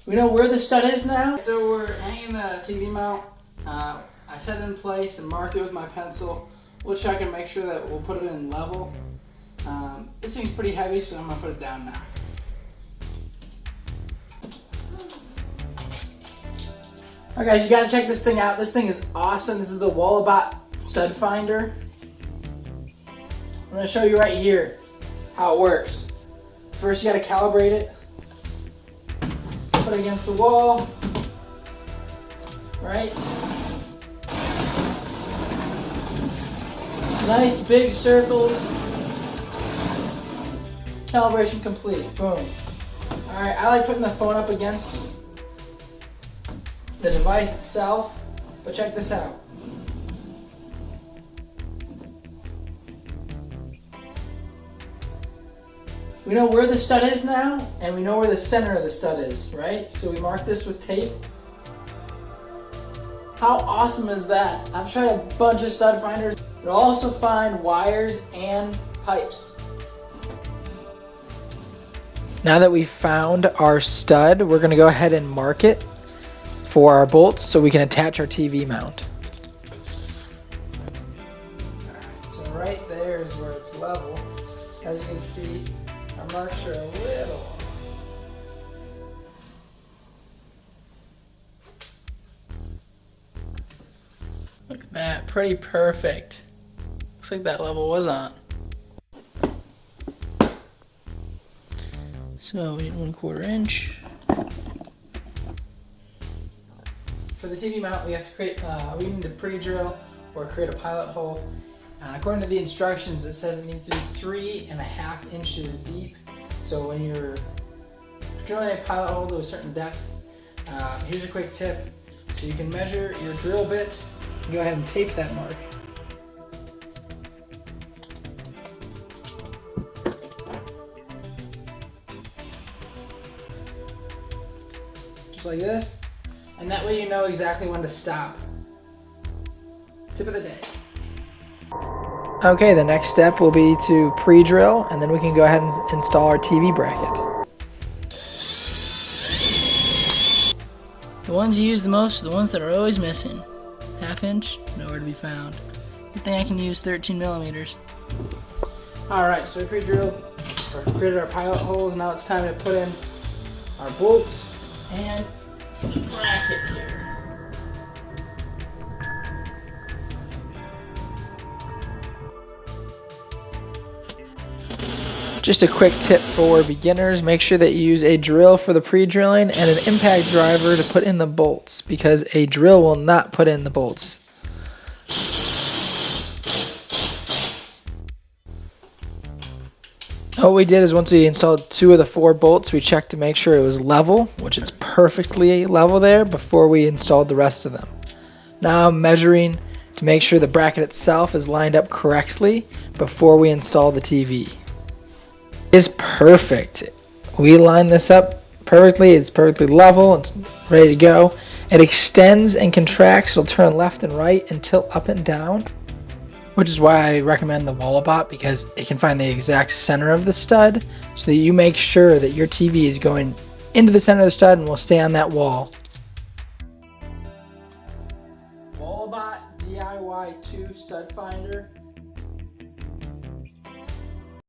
We know where the stud is now. So we're hanging the TV mount. I set it in place and marked it with my pencil. We'll check and make sure that we'll put it in level. This thing's pretty heavy, so I'm gonna put it down now. Alright guys, you gotta check this thing out. This thing is awesome. This is the Walabot Stud finder. I'm gonna show you right here how it works. First you gotta calibrate it. Put it against the wall. Right? Nice big circles. Calibration complete. Boom. Alright, I like putting the phone up against the device itself, but check this out. We know where the stud is now, and we know where the center of the stud is, right? So we mark this with tape. How awesome is that? I've tried a bunch of stud finders. You'll also find wires and pipes. Now that we've found our stud, we're gonna go ahead and mark it for our bolts so we can attach our TV mount. Alright, so right there is where it's level. As you can see, our marks are a little off. Look at that, pretty perfect. Looks like that level was on. So we need 1/4 inch. For the TV mount, we have to create, we need to pre-drill or create a pilot hole. According to the instructions, it says it needs to be 3.5 inches deep. So when you're drilling a pilot hole to a certain depth, here's a quick tip. So you can measure your drill bit and go ahead and tape that mark. Just like this. And that way you know exactly when to stop. Tip of the day. Okay, the next step will be to pre-drill, and then we can go ahead and install our TV bracket. The ones you use the most are the ones that are always missing. 1/2 inch, nowhere to be found. Good thing I can use 13 millimeters. Alright, so we pre-drilled, or created our pilot holes. Now it's time to put in our bolts and bracket here. Just a quick tip for beginners, make sure that you use a drill for the pre-drilling and an impact driver to put in the bolts, because a drill will not put in the bolts. What we did is once we installed 2 of the 4 bolts, we checked to make sure it was level, which it's perfectly level there, before we installed the rest of them. Now I'm measuring to make sure the bracket itself is lined up correctly before we install the TV. It is perfect. We line this up perfectly, it's perfectly level, it's ready to go. It extends and contracts, it'll turn left and right and tilt up and down, which is why I recommend the Walabot, because it can find the exact center of the stud, so that you make sure that your TV is going into the center of the stud and will stay on that wall.